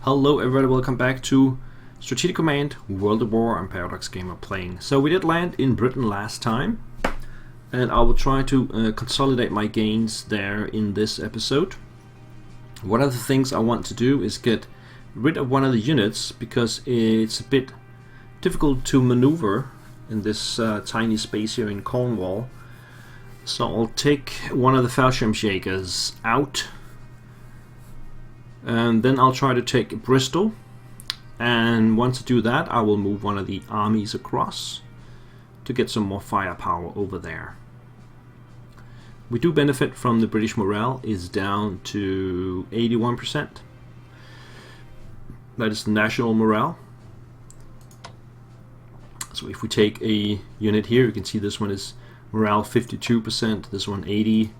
Hello everybody, welcome back to Strategic Command World of War and Paradox Gamer playing. So we did land in Britain last time, and I will try to consolidate my gains there in this episode. One of the things I want to do is get rid of one of the units because it's a bit difficult to maneuver in this tiny space here in Cornwall. So I'll take one of the Fallschirmjägers out. And then I'll try to take Bristol, and once I do that I will move one of the armies across to get some more firepower over there. We do benefit from the British morale is down to 81%. That is the national morale. So if we take a unit here, you can see this one is morale 52%, this one 80,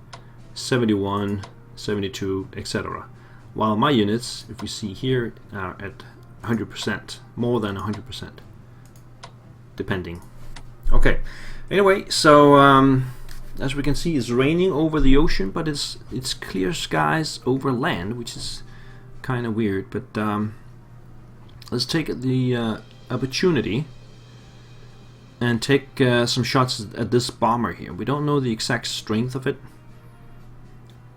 71, 72, etc. While my units, if we see here, are at 100%, more than 100%, depending. Okay, anyway, so as we can see, it's raining over the ocean, but it's clear skies over land, which is kind of weird. But let's take the opportunity and take some shots at this bomber here. We don't know the exact strength of it,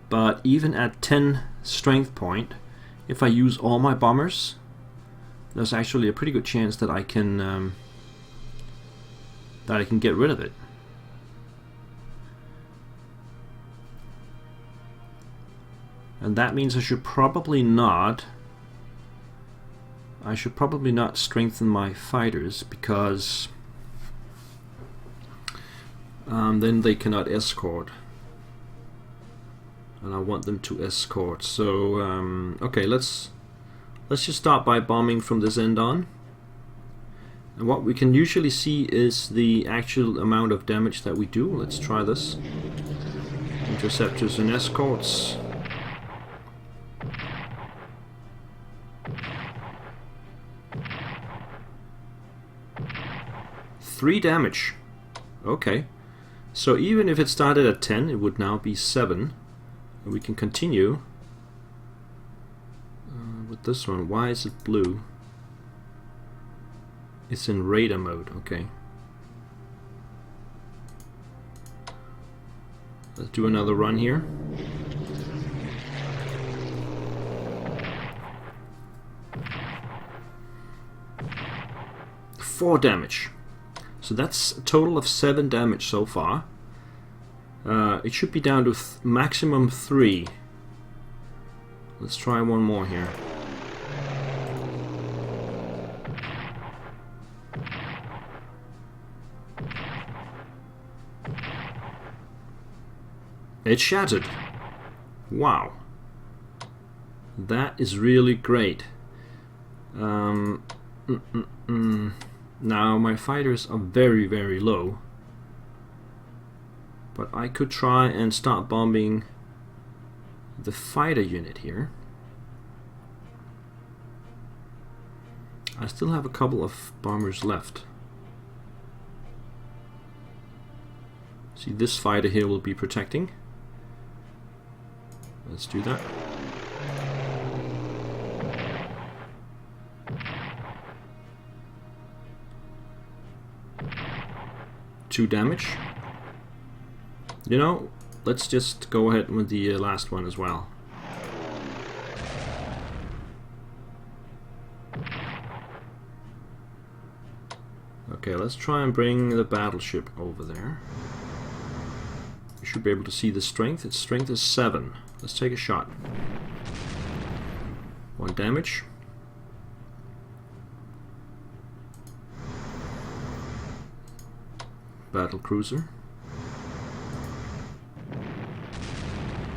but even at 10 strength point, if I use all my bombers, there's actually a pretty good chance that I can get rid of it. And that means I should probably not strengthen my fighters, because then they cannot escort. And I want them to escort. So okay, let's just start by bombing from this end on. And what we can usually see is the actual amount of damage that we do. Let's try this. Interceptors and escorts. 3 damage. Okay. So even if it started at 10, it would now be 7. And we can continue with this one. Why is it blue? It's in radar mode. Okay. Let's do another run here. Four damage. So that's a total of 7 damage so far. It should be down to maximum 3. Let's try one more here. It shattered. Wow. That is really great. Now my fighters are very, very low. But I could try and start bombing the fighter unit here. I still have a couple of bombers left. See, this fighter here will be protecting. Let's do that. Two damage. You know, let's just go ahead with the last one as well. Okay, let's try and bring the battleship over there. You should be able to see the strength. Its strength is 7. Let's take a shot. 1 damage. Battle cruiser.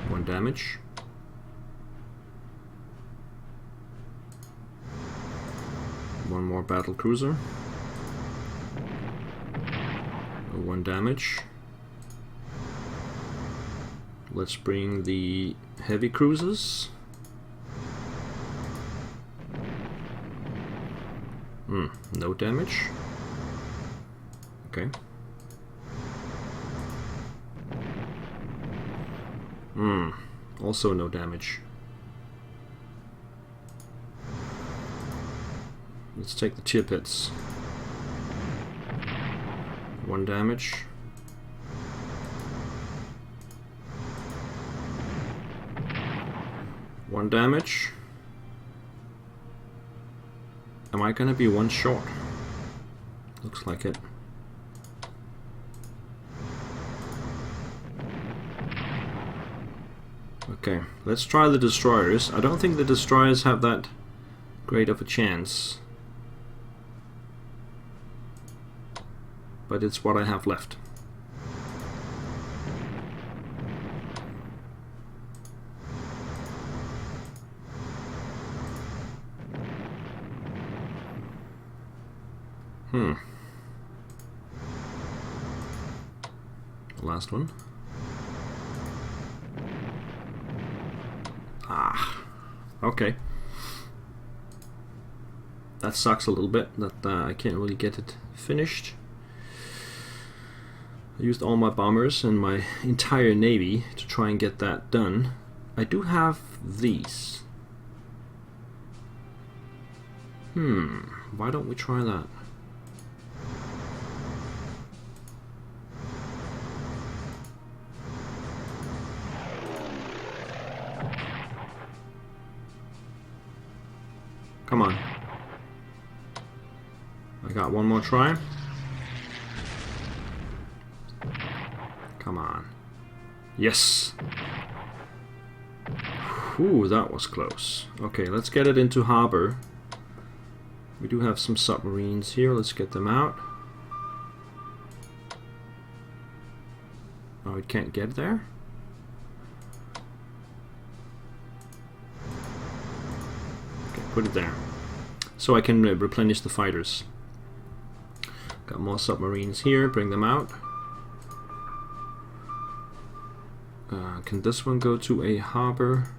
1 damage. One more battle cruiser. 1 damage. Let's bring the heavy cruisers. No damage. Okay. Also no damage. Let's take the chip hits. 1 damage. One damage. Am I gonna be 1 short? Looks like it. Okay, let's try the destroyers. I don't think the destroyers have that great of a chance, but it's what I have left. The last one. Okay. That sucks a little bit that I can't really get it finished. I used all my bombers and my entire navy to try and get that done. I do have these. Why don't we try that? Come on. I got one more try. Come on. Yes! Ooh, that was close. Okay, let's get it into harbor. We do have some submarines here. Let's get them out. Oh, it can't get there? Put it there, so I can replenish the fighters. Got more submarines here, bring them out. Can this one go to a harbor?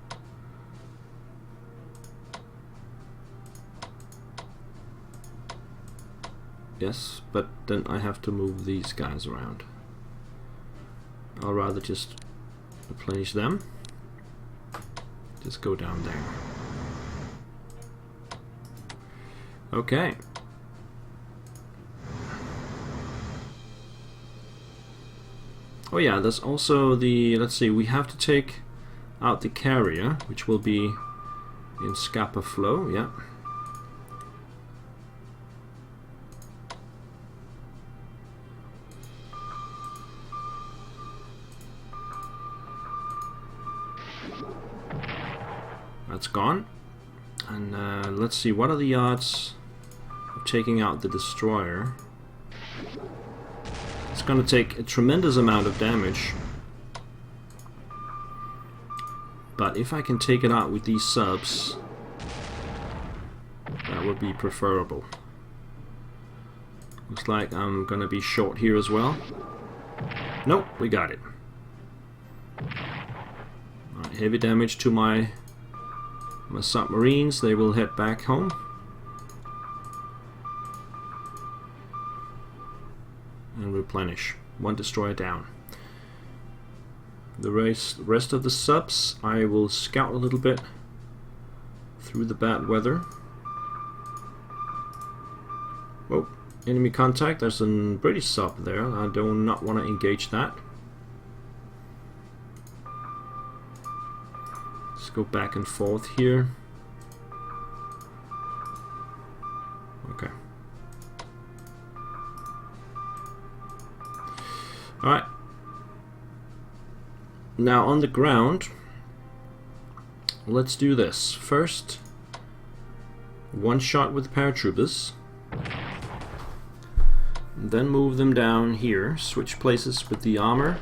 Yes, but then I have to move these guys around. I'll rather just replenish them. Just go down there. Okay. Oh yeah, there's also the, let's see, we have to take out the carrier, which will be in Scapa Flow, yeah. That's gone. And let's see, what are the odds of taking out the destroyer? It's going to take a tremendous amount of damage. But if I can take it out with these subs, that would be preferable. Looks like I'm going to be short here as well. Nope, we got it. Right, heavy damage to my submarines. They will head back home. And replenish. One destroyer down. The rest of the subs I will scout a little bit through the bad weather. Oh, enemy contact. There's a British sub there. I do not want to engage that. Let's go back and forth here. Okay. Alright. Now on the ground, let's do this. First, one shot with the paratroopers. Then move them down here. Switch places with the armor.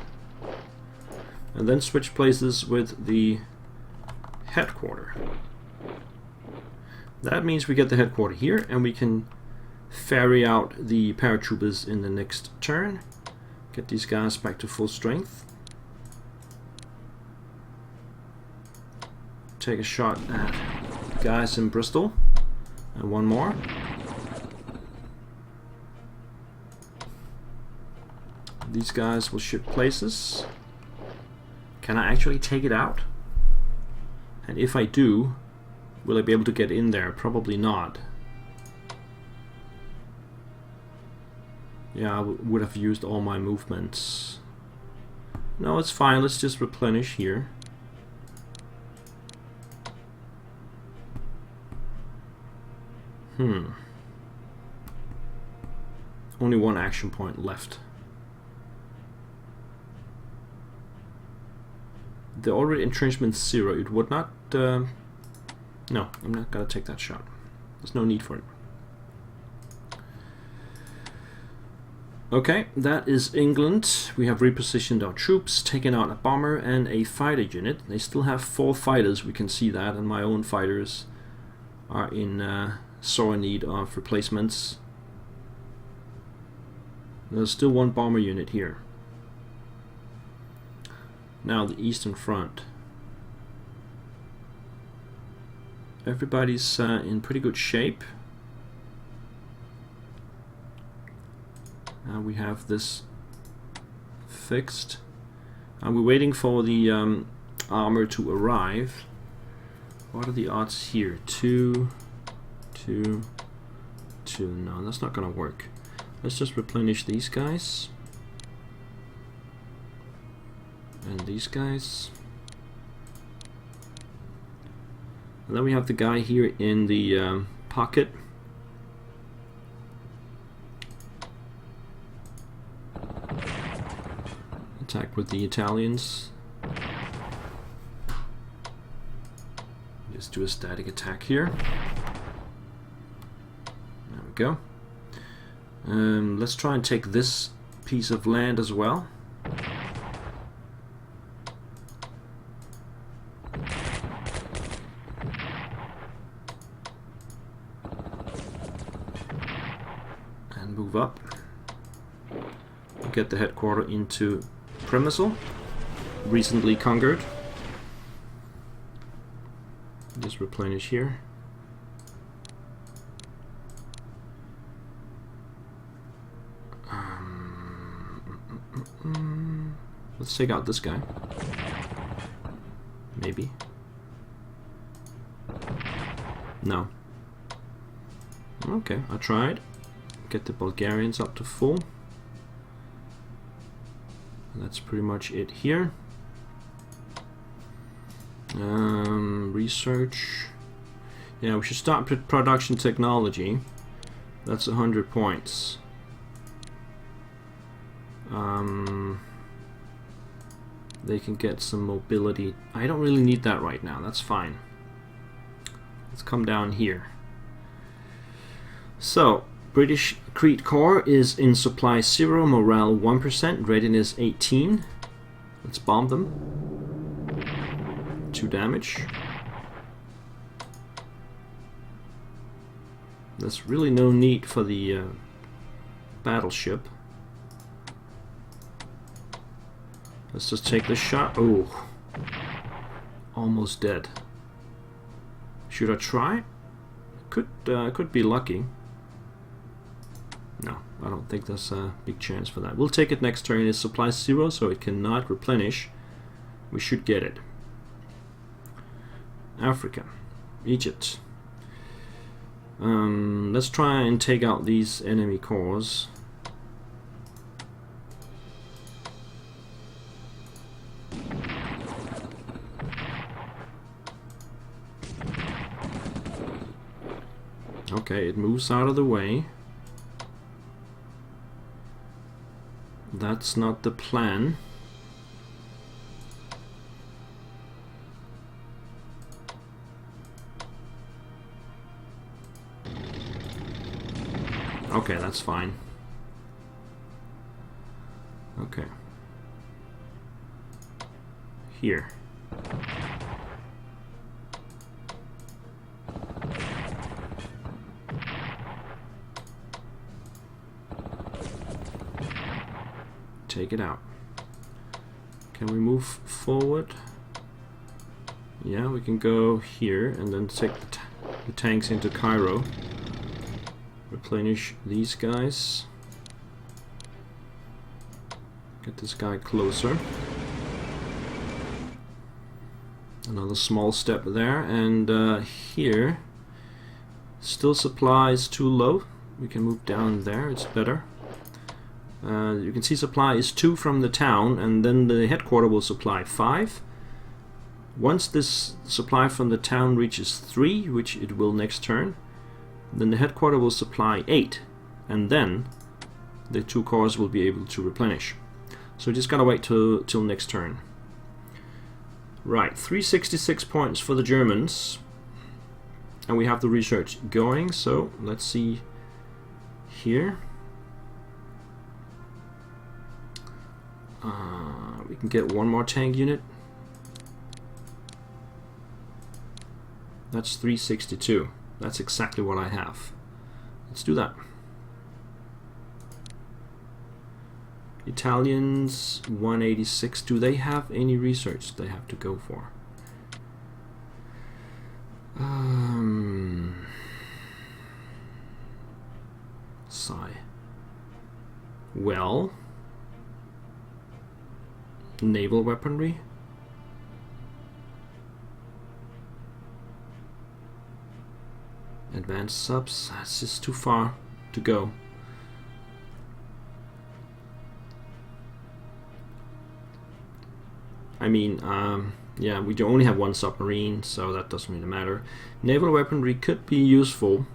And then switch places with the headquarter. That means we get the headquarter here, and we can ferry out the paratroopers in the next turn. Get these guys back to full strength. Take a shot at guys in Bristol. And one more. These guys will shift places. Can I actually take it out? And if I do, will I be able to get in there? Probably not. Yeah, I would have used all my movements. No, it's fine. Let's just replenish here. Only one action point left. The already entrenchment 0. It would not... no, I'm not gonna take that shot. There's no need for it. Okay, that is England. We have repositioned our troops, taken out a bomber and a fighter unit. They still have 4 fighters, we can see that, and my own fighters are in sore need of replacements. There's still 1 bomber unit here. Now the Eastern Front. Everybody's in pretty good shape. We have this fixed. We're waiting for the armor to arrive. What are the odds here? 2, 2, 2. No, that's not gonna work. Let's just replenish these guys. And these guys. And then we have the guy here in the pocket. Attack with the Italians. Just do a static attack here. There we go. Let's try and take this piece of land as well. And move up. Get the headquarters into Premisal, recently conquered. Just replenish here. Let's take out this guy. Maybe. No. Okay, I tried. Get the Bulgarians up to full. That's pretty much it here. Research. Yeah, we should start production technology. That's 100 points. They can get some mobility. I don't really need that right now. That's fine. Let's come down here. So, British Crete Corps is in supply 0, morale 1%, readiness 18. Let's bomb them. 2 damage. There's really no need for the battleship. Let's just take this shot. Oh, almost dead. Should I try? Could be lucky. No, I don't think there's a big chance for that. We'll take it next turn. It's supply 0, so it cannot replenish. We should get it. Africa, Egypt. Let's try and take out these enemy corps. Okay, it moves out of the way. That's not the plan. Okay, that's fine. Okay. Here. Take it out. Can we move forward? Yeah, we can go here and then take the tanks into Cairo. Replenish these guys. Get this guy closer. Another small step there, and here still supplies too low. We can move down there, it's better. You can see supply is 2 from the town, and then the headquarter will supply 5. Once this supply from the town reaches 3, which it will next turn, then the headquarter will supply 8, and then the 2 cores will be able to replenish. So just gotta wait till next turn. Right, 366 points for the Germans, and we have the research going. So let's see here. We can get 1 more tank unit. That's 362. That's exactly what I have. Let's do that. Italians 186. Do they have any research they have to go for? Sigh. Well, naval weaponry. Advanced subs. That's just too far to go. I mean, yeah, we only have 1 submarine, so that doesn't really matter. Naval weaponry could be useful,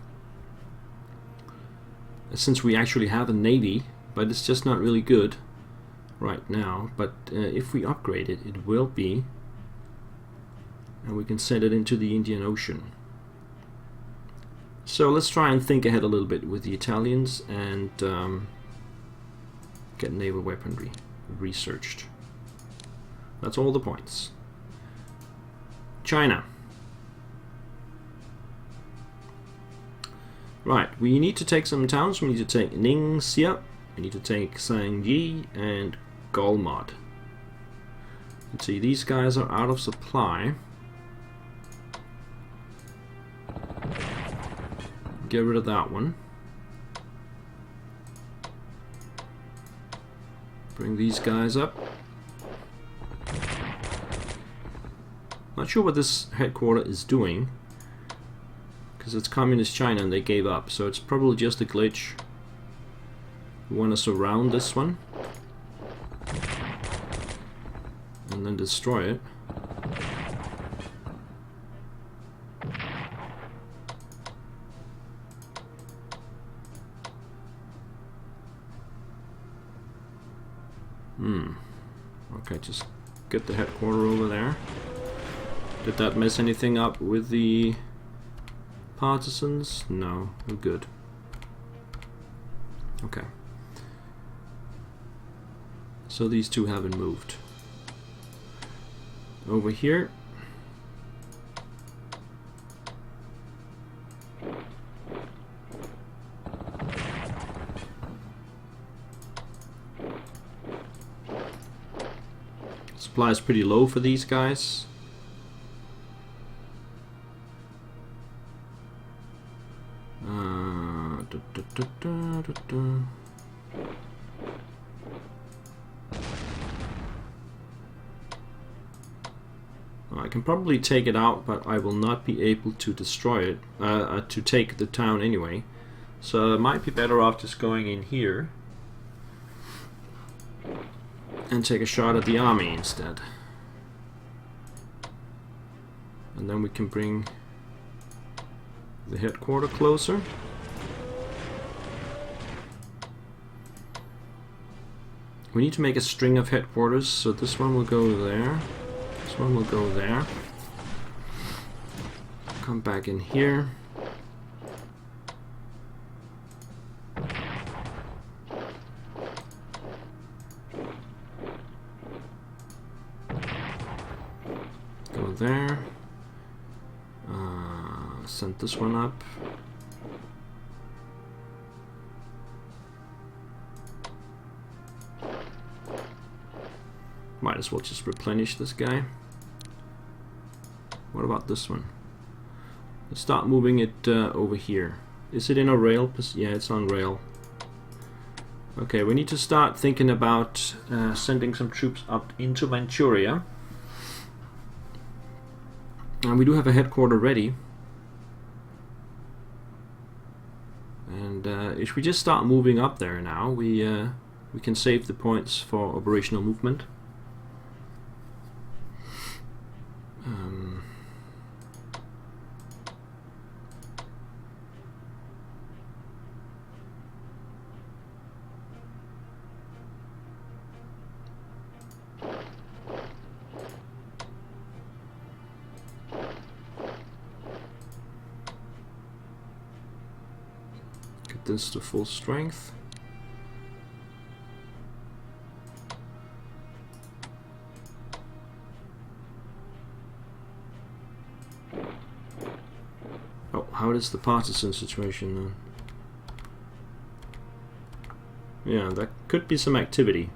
since we actually have a navy, but it's just not really good right now. But if we upgrade it, it will be, and we can send it into the Indian Ocean. So let's try and think ahead a little bit with the Italians and get naval weaponry researched. That's all the points. China. Right, we need to take some towns. We need to take Ningxia, we need to take Sangji and Golmod. Let's see, these guys are out of supply. Get rid of that one. Bring these guys up. Not sure what this headquarter is doing, because it's Communist China and they gave up, so it's probably just a glitch. We want to surround this one and then destroy it. Okay, just get the headquarter over there. Did that mess anything up with the partisans? No, we're good. Okay. So these 2 haven't moved. Over here. Supply is pretty low for these guys. I can probably take it out, but I will not be able to destroy it, to take the town anyway. So it might be better off just going in here and take a shot at the army instead. And then we can bring the headquarter closer. We need to make a string of headquarters, so this one will go there. This one will go there. Come back in here. Go there. Send this one up. Might as well just replenish this guy. What about this one? Let's start moving it over here. Is it in a rail? Yeah, it's on rail. Okay, we need to start thinking about sending some troops up into Manchuria. And we do have a headquarter ready. And if we just start moving up there now, we We can save the points for operational movement. Get this to full strength. How is the partisan situation then? Yeah, that could be some activity.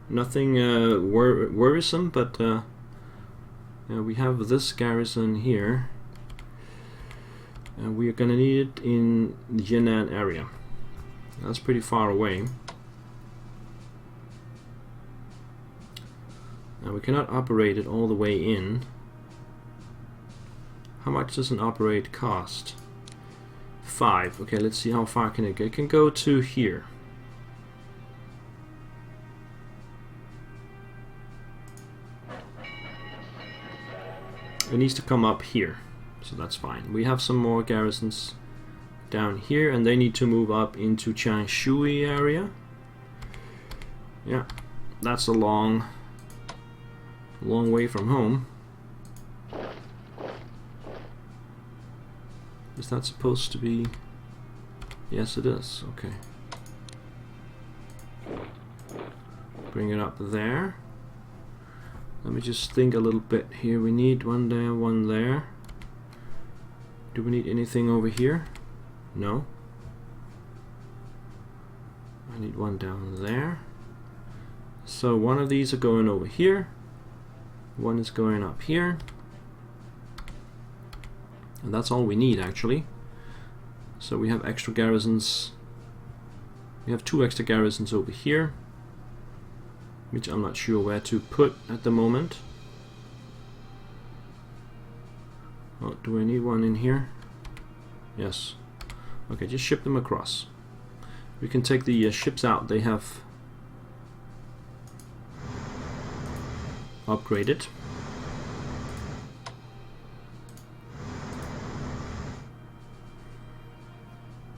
Nothing worrisome, but yeah, we have this garrison here. And we are going to need it in the Yan'an area. That's pretty far away. And we cannot operate it all the way in. How much does an operate cost? 5. Okay, let's see how far can it go. It can go to here. It needs to come up here, so that's fine. We have some more garrisons down here, and they need to move up into Changshui area. Yeah, that's a long way from home. Is that supposed to be? Yes, it is. Okay. Bring it up there. Let me just think a little bit here. We need one there, one there. Do we need anything over here? No. I need one down there. So one of these are going over here. One is going up here. And that's all we need, actually. So we have extra garrisons. We have 2 extra garrisons over here, which I'm not sure where to put at the moment. Oh, do I need one in here? Yes. Okay, just ship them across. We can take the ships out. They have upgraded.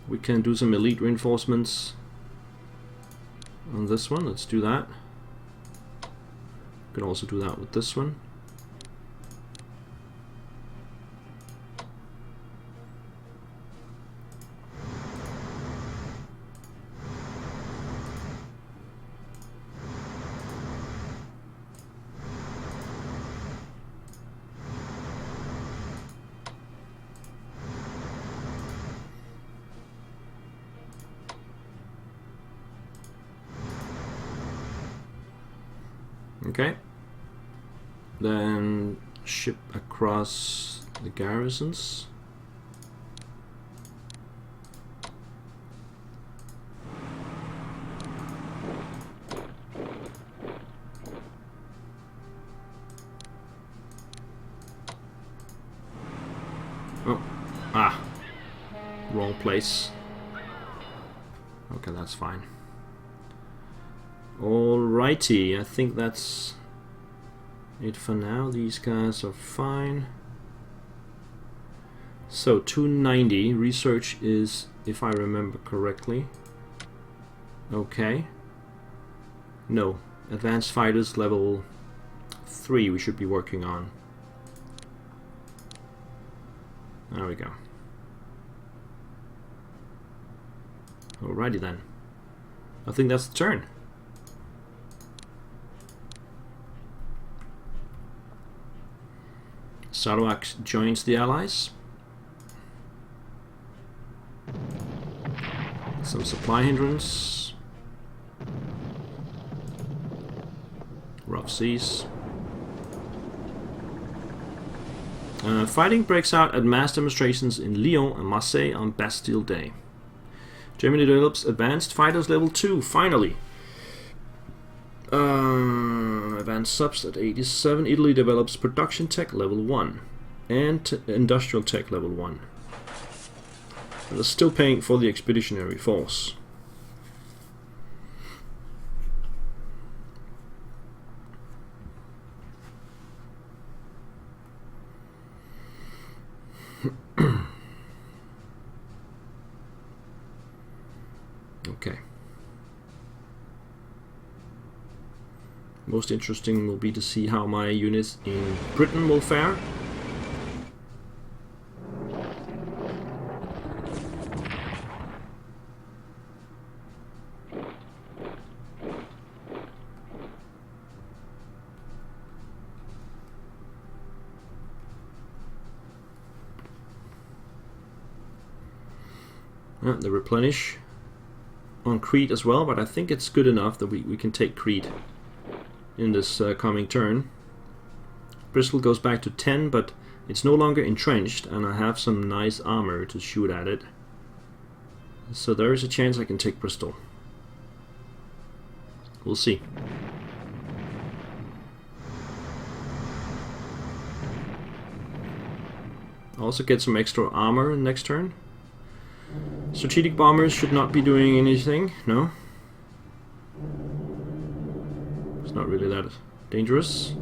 We can do some elite reinforcements on this one. Let's do that. We can also do that with this one. Okay, then ship across the garrisons. Oh, wrong place. Okay, that's fine. Alrighty, I think that's it for now. These guys are fine. So 290 research is, if I remember correctly. Okay. No, advanced fighters level 3 we should be working on. There we go. Alrighty then. I think that's the turn. Sarawak joins the Allies. Some supply hindrance. Rough seas. Fighting breaks out at mass demonstrations in Lyon and Marseille on Bastille Day. Germany develops advanced fighters level 2, finally. Advanced subs at 87. Italy develops production tech level 1 and industrial tech level 1. They're still paying for the expeditionary force. Okay. Most interesting will be to see how my units in Britain will fare. The replenish on Crete as well, but I think it's good enough that we can take Crete in this coming turn. Bristol goes back to 10, but it's no longer entrenched, and I have some nice armor to shoot at it. So there is a chance I can take Bristol. We'll see. I'll also get some extra armor next turn. Strategic bombers should not be doing anything, no. It's not really that dangerous,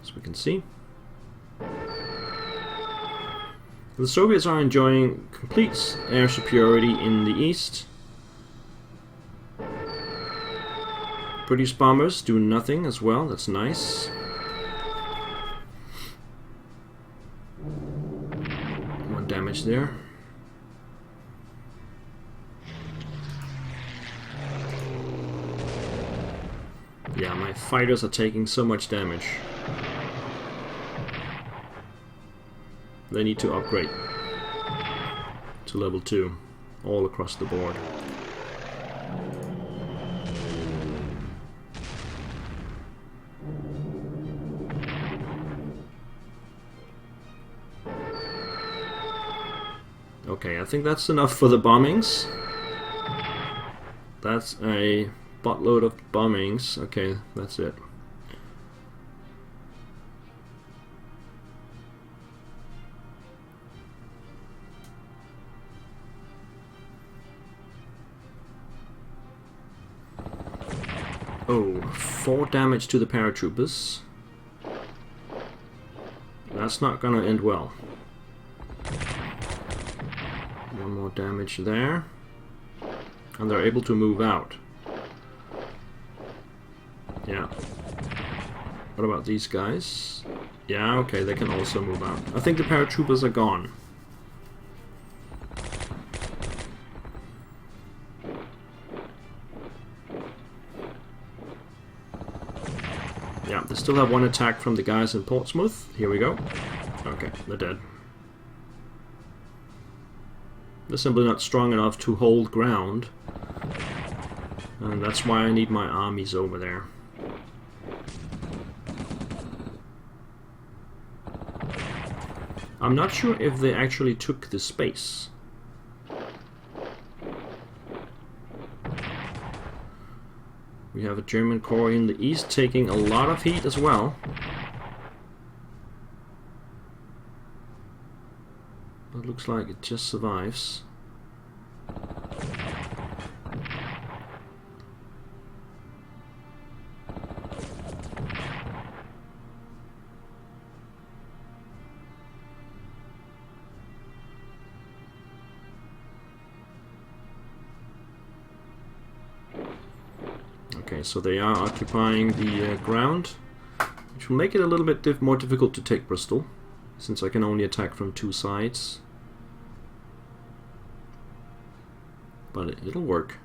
as we can see. The Soviets are enjoying complete air superiority in the east. British bombers do nothing as well, that's nice. More damage there. Yeah, my fighters are taking so much damage. They need to upgrade to level 2 all across the board. Okay, I think that's enough for the bombings. That's a buttload of bombings. Okay, that's it. Oh, 4 damage to the paratroopers. That's not gonna end well. 1 more damage there. And they're able to move out. Yeah. What about these guys? Yeah, okay, they can also move out. I think the paratroopers are gone. Yeah, they still have 1 attack from the guys in Portsmouth. Here we go. Okay, they're dead. They're simply not strong enough to hold ground. And that's why I need my armies over there. I'm not sure if they actually took the space. We have a German corps in the east taking a lot of heat as well. It looks like it just survives. Okay, so they are occupying the ground, which will make it a little bit more difficult to take Bristol, since I can only attack from 2 sides. But it'll work.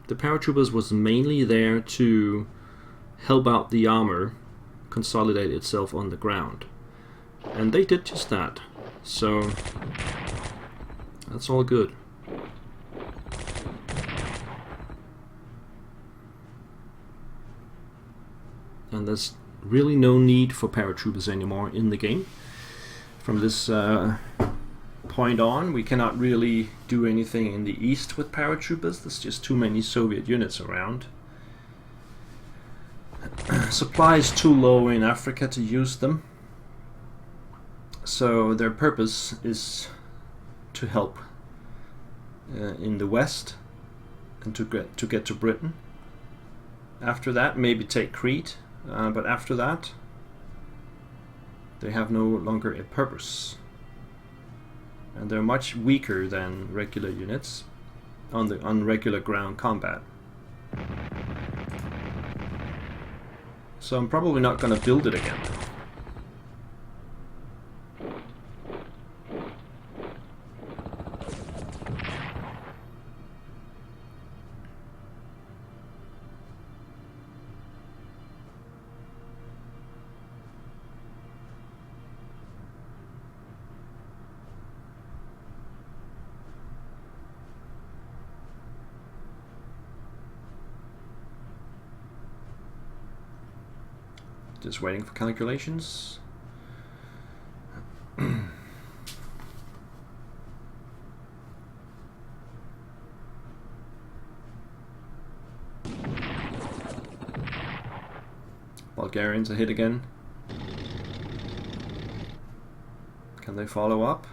The paratroopers was mainly there to help out the armor consolidate itself on the ground. And they did just that. So that's all good. And there's really no need for paratroopers anymore in the game. From this point on, we cannot really do anything in the east with paratroopers. There's just too many Soviet units around. Supply is too low in Africa to use them. So their purpose is to help in the west and to get to Britain. After that, maybe take Crete, but after that, they have no longer a purpose. And they're much weaker than regular units on regular ground combat. So I'm probably not going to build it again. Just waiting for calculations. Bulgarians are hit again. Can they follow up?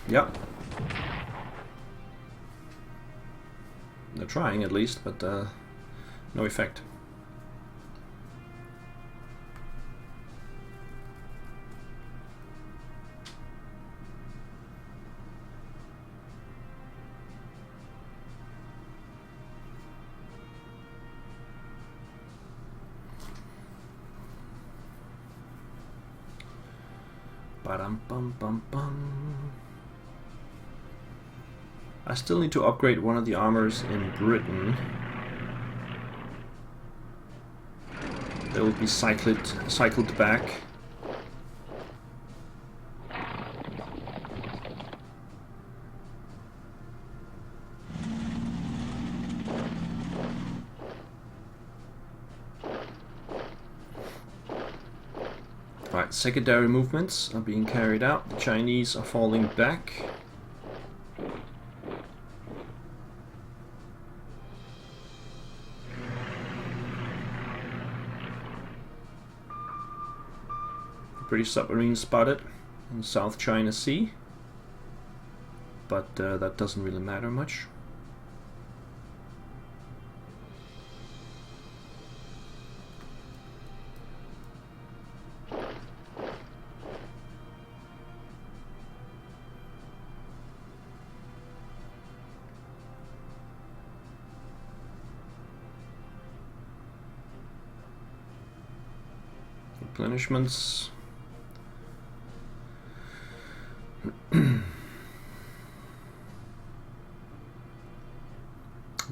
Yep. They're trying at least, but no effect. Ba-dum-bum-bum-bum. I still need to upgrade one of the armors in Britain. They will be cycled back. Right, secondary movements are being carried out. The Chinese are falling back. British submarine spotted in South China Sea, but that doesn't really matter much. Replenishments.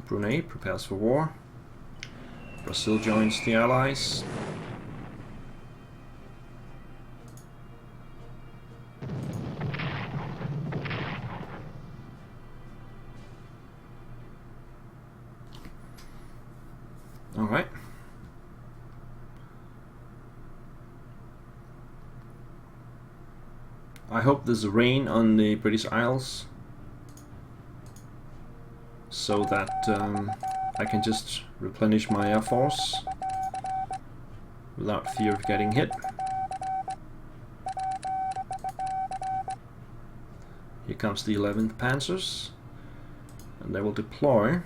Brunei prepares for war. Brazil joins the Allies. All right. I hope there's rain on the British Isles, so that I can just replenish my air force without fear of getting hit. Here comes the 11th Panzers, and they will deploy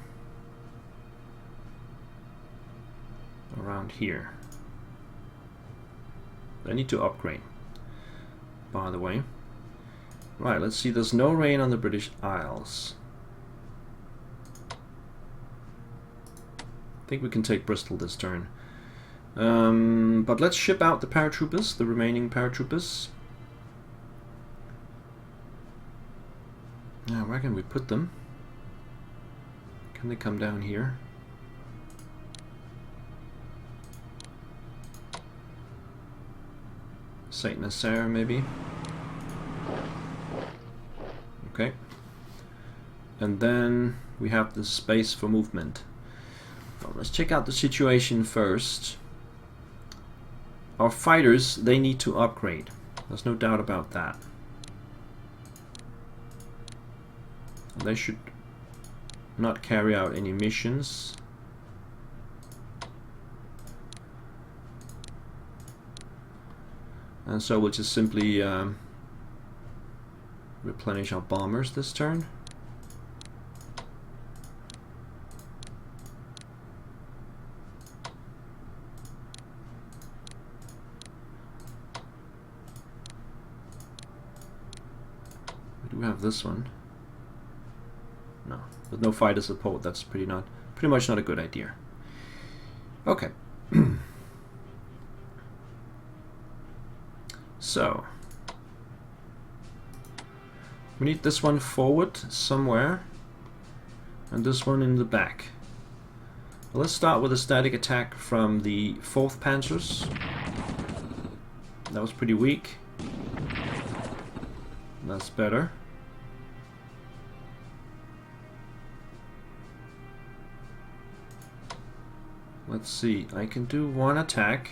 around here. They need to upgrade, by the way. Right, let's see, there's no rain on the British Isles. I think we can take Bristol this turn. But let's ship out the paratroopers, the remaining paratroopers. Now, where can we put them? Can they come down here? Saint Nazaire, maybe? Okay. And then we have the space for movement. Well, let's check out the situation first. Our fighters, they need to upgrade. There's no doubt about that. They should not carry out any missions. And so we'll just simply replenish our bombers this turn. We do have this one. No, with no fighter support, that's pretty much not a good idea. Okay. So we need this one forward somewhere and this one in the back. Well, let's start with a static attack from the 4th Panzers. That was pretty weak. That's better. Let's see, I can do one attack,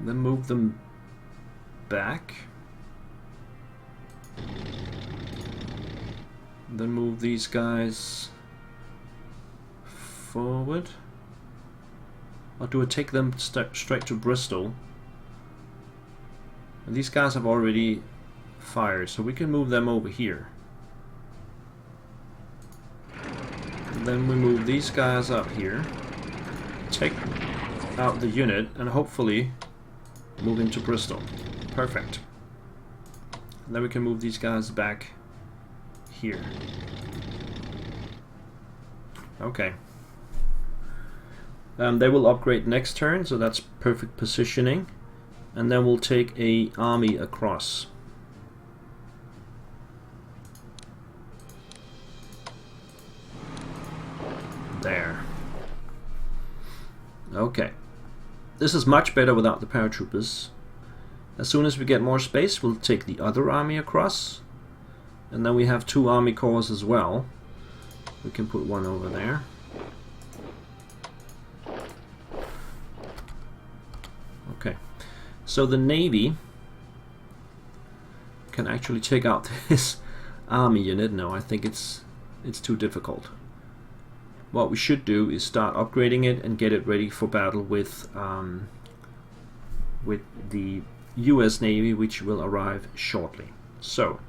then move them back, then move these guys forward. Or do I take them straight to Bristol? And these guys have already fired, so we can move them over here. And then we move these guys up here, take out the unit, and hopefully move into Bristol. Perfect. And then we can move these guys back here. Okay. They will upgrade next turn, so that's perfect positioning. And then we'll take a army across. There. Okay. This is much better without the paratroopers. As soon as we get more space, we'll take the other army across. And then we have 2 army corps as well. We can put one over there. Okay. So the Navy can actually take out this army unit. No, I think it's too difficult. What we should do is start upgrading it and get it ready for battle with the US Navy, which will arrive shortly. So,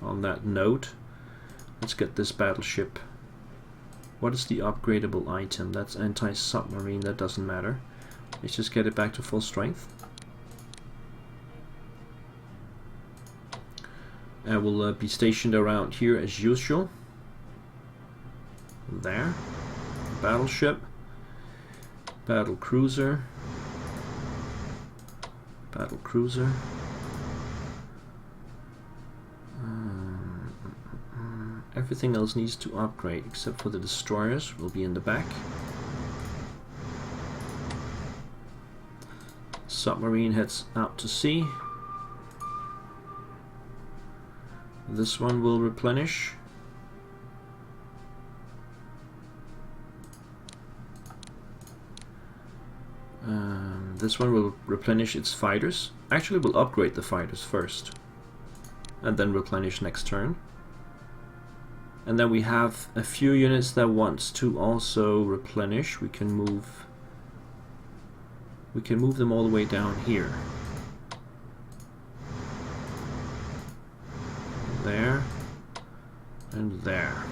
on that note, let's get this battleship. What is the upgradable item? That's anti-submarine, that doesn't matter. Let's just get it back to full strength. I will be stationed around here as usual. There. Battleship. Battle cruiser. Battle cruiser. Everything else needs to upgrade except for the destroyers, will be in the back. Submarine heads out to sea. This one will replenish. This one will replenish its fighters. Actually, we'll upgrade the fighters first and then replenish next turn. And then we have a few units that wants to also replenish. We can move them all the way down here. There and there.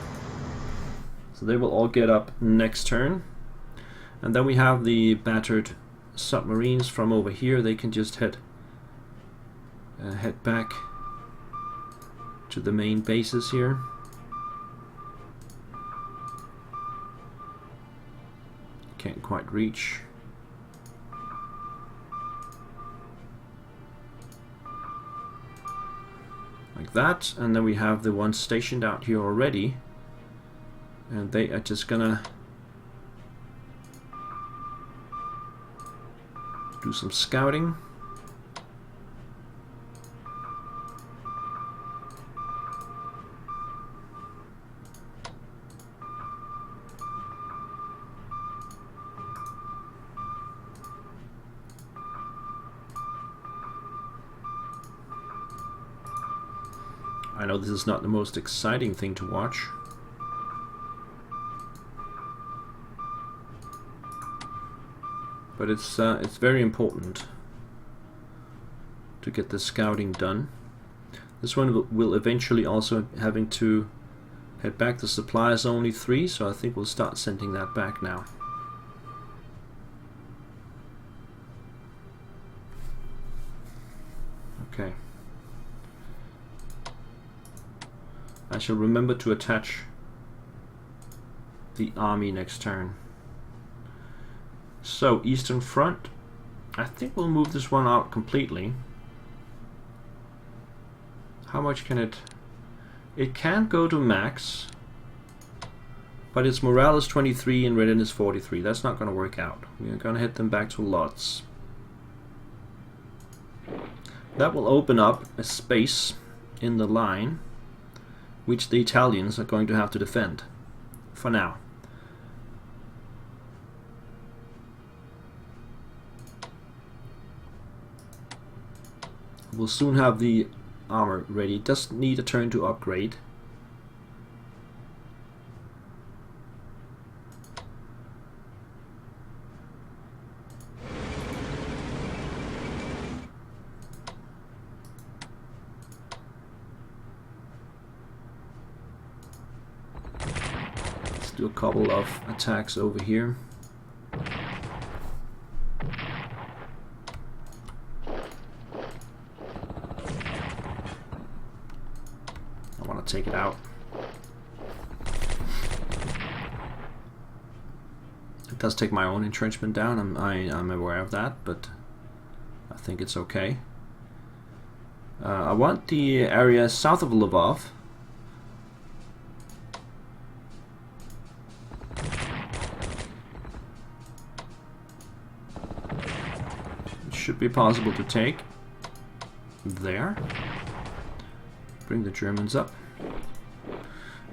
So they will all get up next turn. And then we have the battered submarines from over here. They can just head back to the main bases here. Can't quite reach. Like that, and then we have the ones stationed out here already, and they are just gonna do some scouting. I know this is not the most exciting thing to watch. But it's very important to get the scouting done. This one will eventually also having to head back. The supply is only 3, so I think we'll start sending that back now. Okay. I shall remember to attach the army next turn. So, Eastern Front, I think we'll move this one out completely. How much can it... It can go to max, but its morale is 23 and readiness 43. That's not going to work out. We're going to hit them back to Lodz. That will open up a space in the line which the Italians are going to have to defend for now. We'll soon have the armor ready. It does need a turn to upgrade. Let's do a couple of attacks over here. Take it out. It does take my own entrenchment down. I'm aware of that, but I think it's okay. I want the area south of Lvov. It should be possible to take there. Bring the Germans up.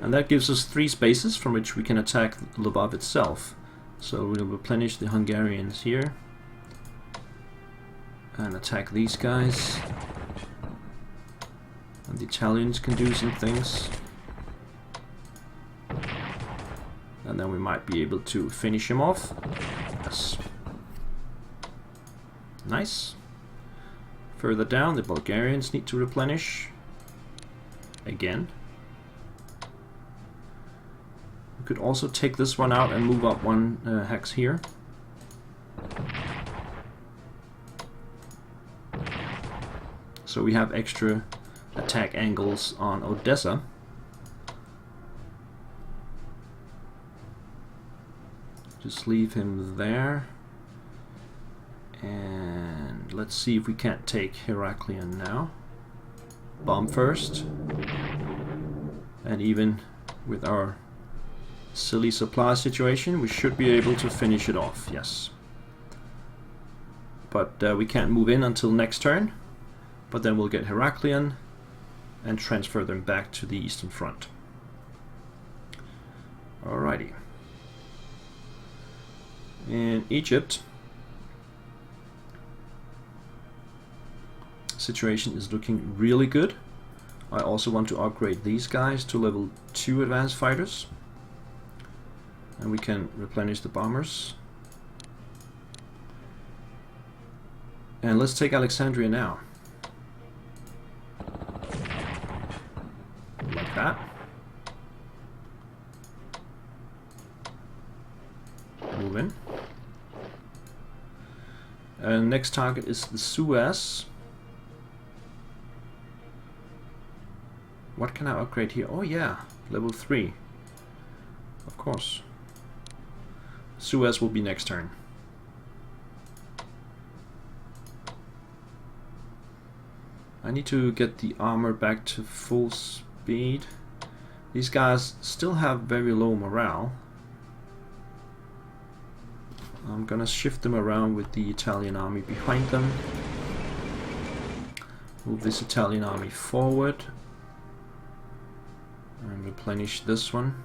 And that gives us 3 spaces from which we can attack Lvov itself. So we'll replenish the Hungarians here and attack these guys. And the Italians can do some things. And then we might be able to finish him off. Yes. Nice. Further down, the Bulgarians need to replenish. Again. Could also take this one out and move up 1 hex here. So we have extra attack angles on Odessa. Just leave him there. And let's see if we can't take Heraklion now. Bomb first. And even with our silly supply situation, we should be able to finish it off, yes. But we can't move in until next turn. But then we'll get Heraklion and transfer them back to the Eastern Front. Alrighty. In Egypt, situation is looking really good. I also want to upgrade these guys to level 2 advanced fighters. And we can replenish the bombers. And let's take Alexandria now. Like that. Move in. And next target is the Suez. What can I upgrade here? Oh yeah, level 3. Of course. Suez will be next turn. I need to get the armor back to full speed. These guys still have very low morale. I'm gonna shift them around with the Italian army behind them. Move this Italian army forward. And replenish this one.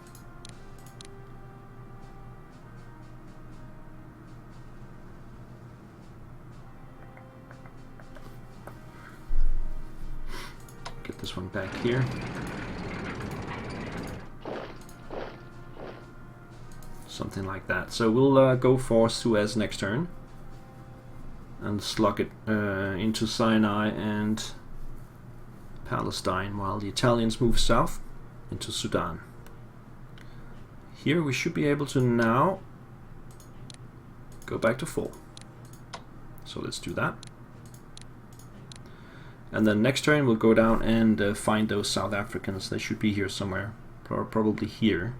this one back here. Something like that. So we'll go for Suez next turn and slug it into Sinai and Palestine, while the Italians move south into Sudan. Here we should be able to now go back to full. So let's do that. And then next turn we'll go down and find those South Africans. They should be here somewhere, probably here,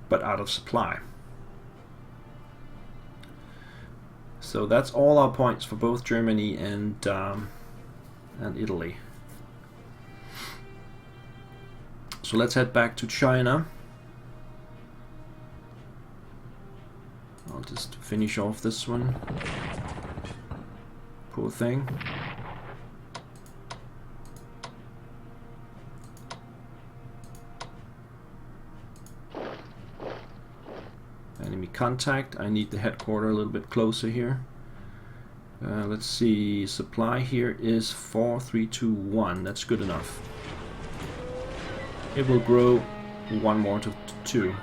but out of supply. So that's all our points for both Germany and Italy. So let's head back to China. I'll just finish off this one. Poor thing. Enemy contact. I need the headquarters a little bit closer here. Let's see. Supply here is 4321. That's good enough. It will grow one more to 2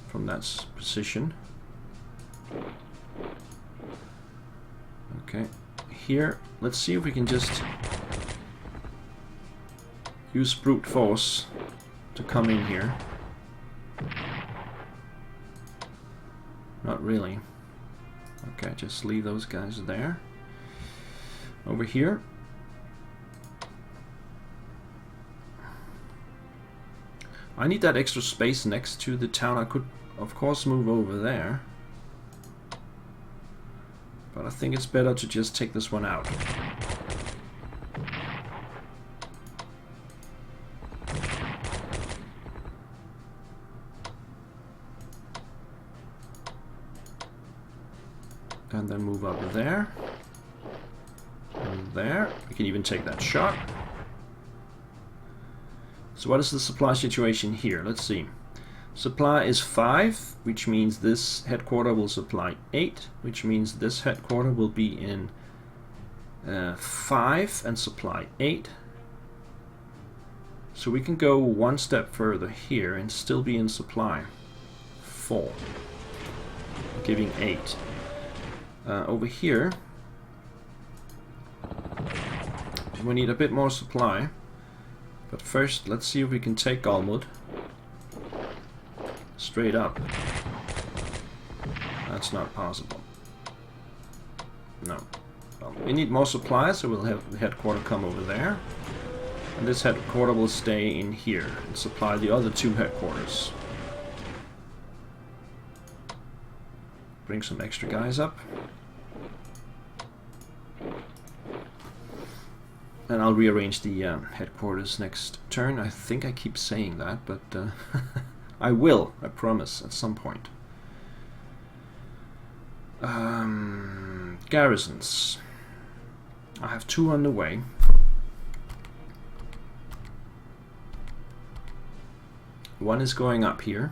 from that position. Okay. Here, let's see if we can just use brute force to come in here. Not really. Okay, just leave those guys there. Over here. I need that extra space next to the town. I could, of course, move over there. But I think it's better to just take this one out. And then move up there. And there. We can even take that shot. So what is the supply situation here? Let's see. Supply is 5, which means this headquarter will supply 8, which means this headquarter will be in 5 and supply 8. So we can go one step further here and still be in supply 4, giving 8. Over here we need a bit more supply, but first let's see if we can take Galmud straight up. That's not possible. No. Well, we need more supplies, so we'll have the headquarter come over there, and this headquarter will stay in here and supply the other 2 headquarters. Bring some extra guys up. And I'll rearrange the headquarters next turn. I think I keep saying that, but I will, I promise, at some point. Garrisons. I have 2 on the way. One is going up here.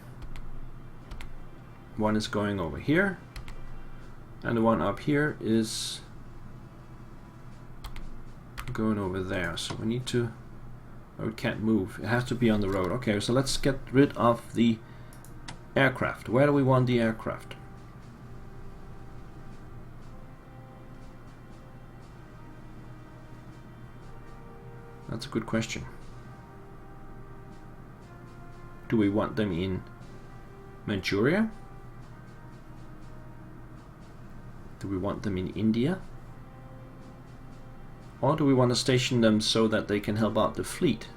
One is going over here. And the one up here is going over there. So we need to... Oh, it can't move. It has to be on the road. Okay, so let's get rid of the aircraft. Where do we want the aircraft? That's a good question. Do we want them in Manchuria? Do we want them in India? Or do we want to station them so that they can help out the fleet?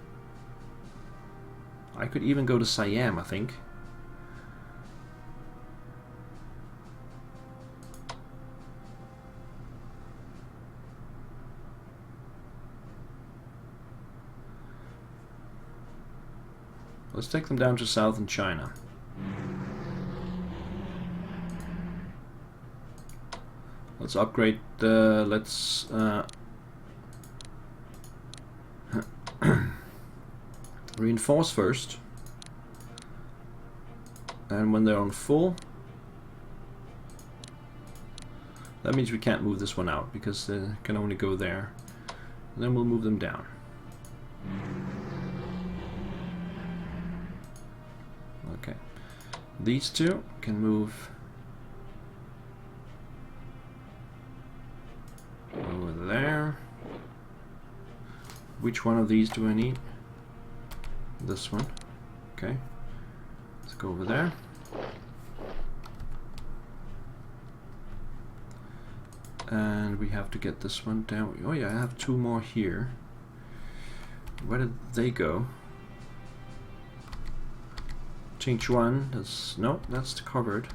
I could even go to Siam, I think. Let's take them down to southern China. Let's upgrade the... let's... reinforce first, and when they're on full, that means we can't move this one out because they can only go there. And then we'll move them down. Okay. These two can move over there. Which one of these do I need? This one. Okay. Let's go over there. And we have to get this one down. Oh yeah, I have two more here. Where did they go? Change one. That's no, that's covered.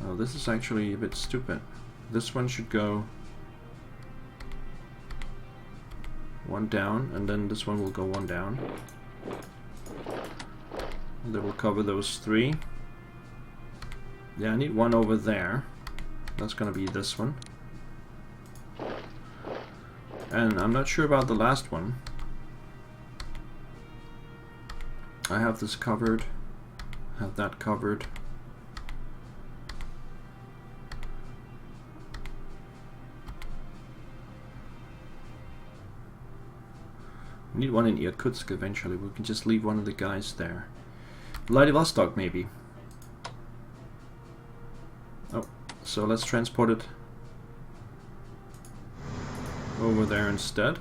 Oh, this is actually a bit stupid. This one should go one down, and then this one will go one down. And that will cover those three. Yeah, I need one over there. That's gonna be this one. And I'm not sure about the last one. I have this covered. Have that covered. We need one in Irkutsk eventually. We can just leave one of the guys there. Vladivostok maybe. Oh, so let's transport it over there instead.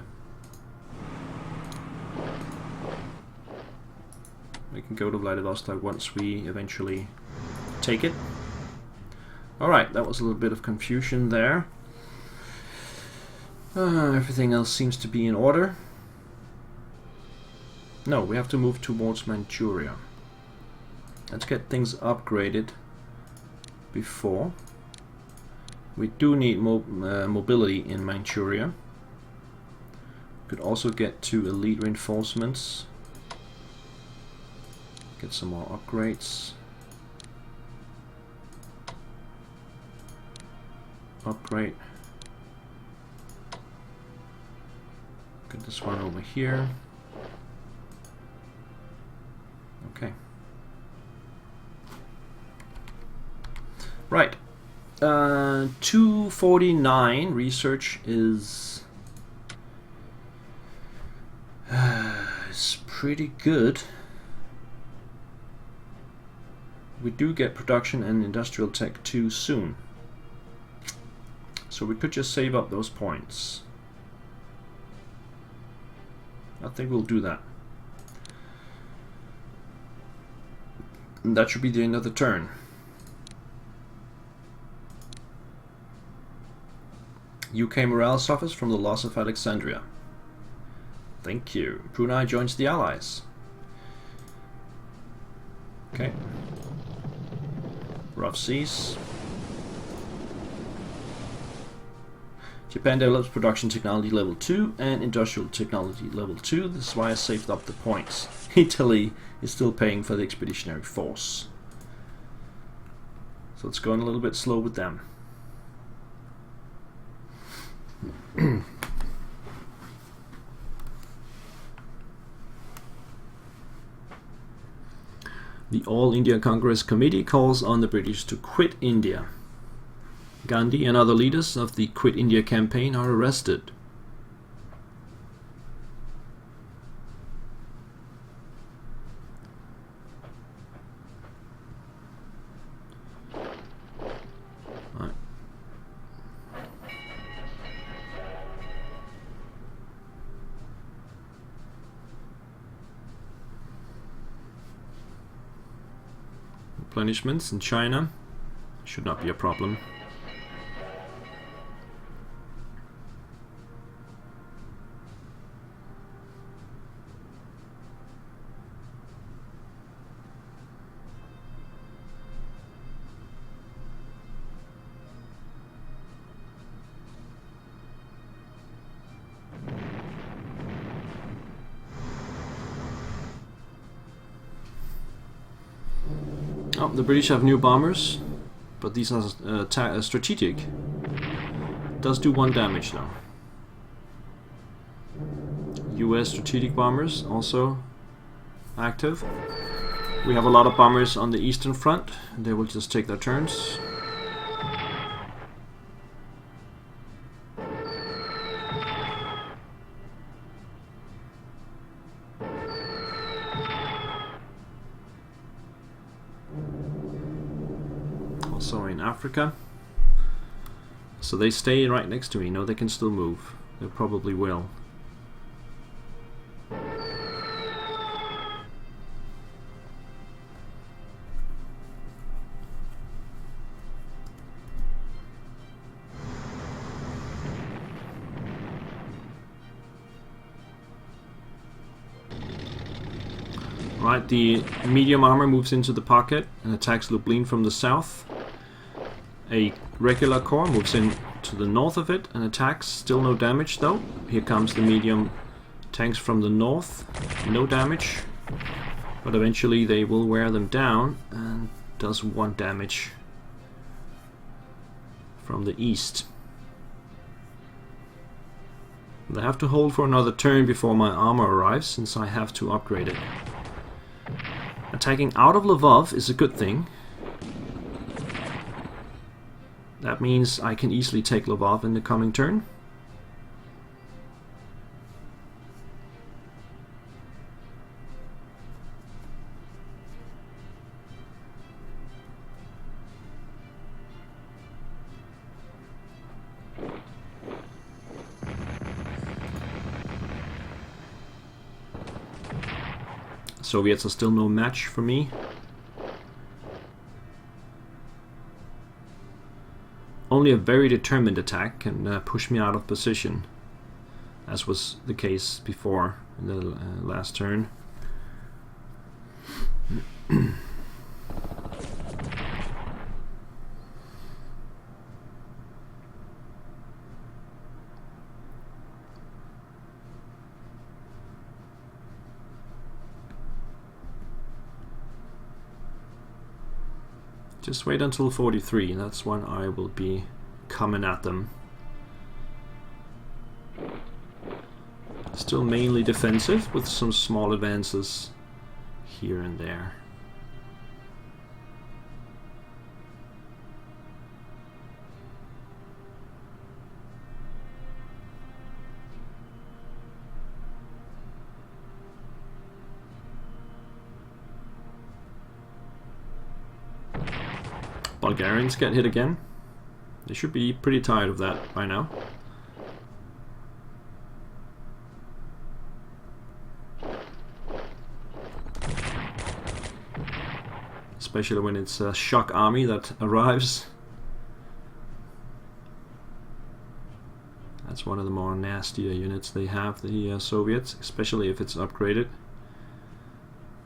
We can go to Vladivostok once we eventually take it. Alright, that was a little bit of confusion there. Everything else seems to be in order. No, we have to move towards Manchuria. Let's get things upgraded before. We do need mobility in Manchuria. Could also get to elite reinforcements. Get some more upgrades. Upgrade. Get this one over here. Okay. Right. 249 research is pretty good. We do get production and industrial tech 2 soon. So we could just save up those points. I think we'll do that. And that should be the end of the turn. UK morale suffers from the loss of Alexandria. Thank you. Brunei joins the Allies. Okay. Rough seas. Japan develops production technology level 2 and industrial technology level 2. This is why I saved up the points. Italy is still paying for the expeditionary force. So it's going a little bit slow with them. The All India Congress Committee calls on the British to quit India. Gandhi and other leaders of the Quit India campaign are arrested. Replenishments in China should not be a problem. Oh, the British have new bombers, but these are strategic. Does do 1 damage though. US strategic bombers also active. We have a lot of bombers on the eastern front. They will just take their turns. also in Africa. So they stay right next to me. No, they can still move. They probably will. Right, the medium armor moves into the pocket and attacks Lublin from the south. A regular corps moves in to the north of it and attacks. Still no damage though. Here comes the medium tanks from the north. No damage. But eventually they will wear them down and does 1 damage from the east. They have to hold for another turn before my armor arrives, since I have to upgrade it. Attacking out of Lvov is a good thing. That means I can easily take Lvov in the coming turn. Soviets are still no match for me. Only a very determined attack can push me out of position, as was the case before in the last turn. Just wait until 43, that's when I will be coming at them. Still mainly defensive, with some small advances here and there. Bulgarians get hit again. They should be pretty tired of that by now. Especially when it's a shock army that arrives. That's one of the more nastier units they have, the Soviets, especially if it's upgraded.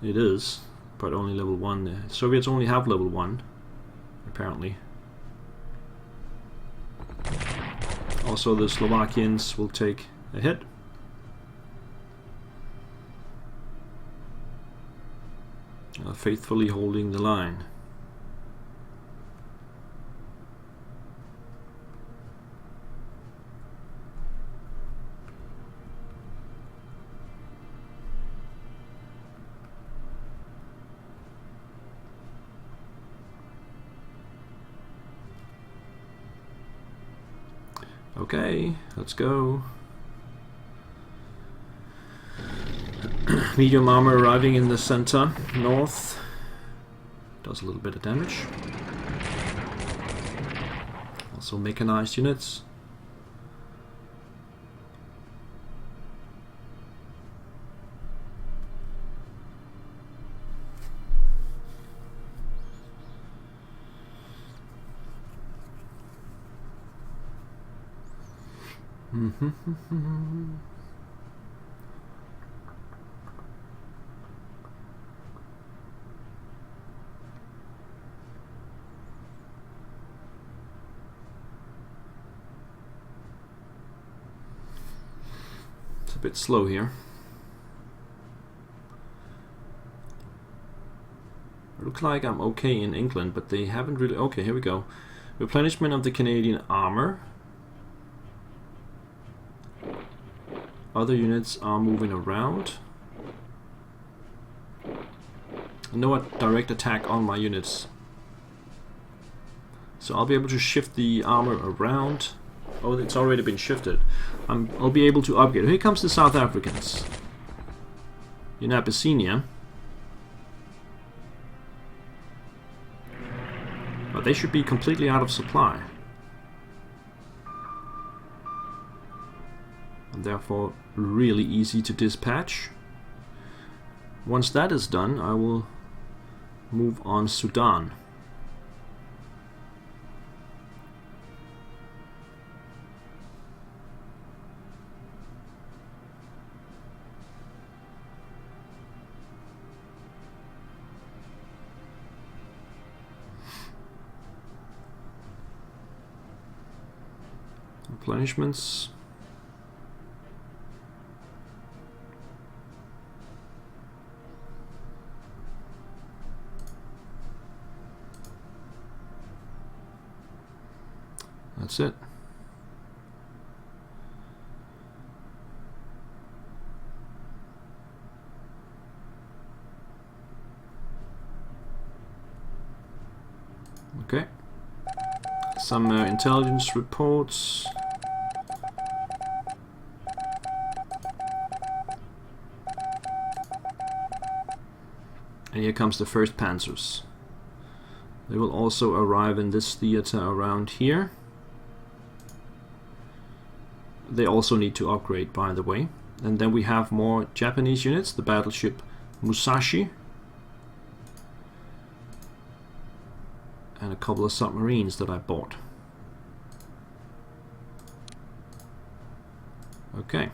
It is, but only level 1. The Soviets only have level 1. Apparently. Also, the Slovakians will take a hit. Faithfully holding the line. Okay, let's go. Medium armor arriving in the center, north. Does a little bit of damage. Also mechanized units. It's a bit slow here. It looks like I'm okay in England, but they haven't really... Okay, here we go. Replenishment of the Canadian armor. Other units are moving around. No direct attack on my units. So I'll be able to shift the armor around. Oh, it's already been shifted. I'll be able to upgrade. Here comes the South Africans. In Abyssinia. But they should be completely out of supply. And therefore really easy to dispatch. Once that is done, I will move on Sudan. Replenishments. That's it. Okay. Some intelligence reports. And here comes the first Panzers. They will also arrive in this theater around here. They also need to upgrade, by the way. And then we have more Japanese units, the battleship Musashi. And a couple of submarines that I bought. Okay.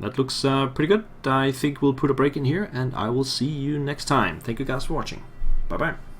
That looks pretty good. I think we'll put a break in here, and I will see you next time. Thank you guys for watching. Bye bye.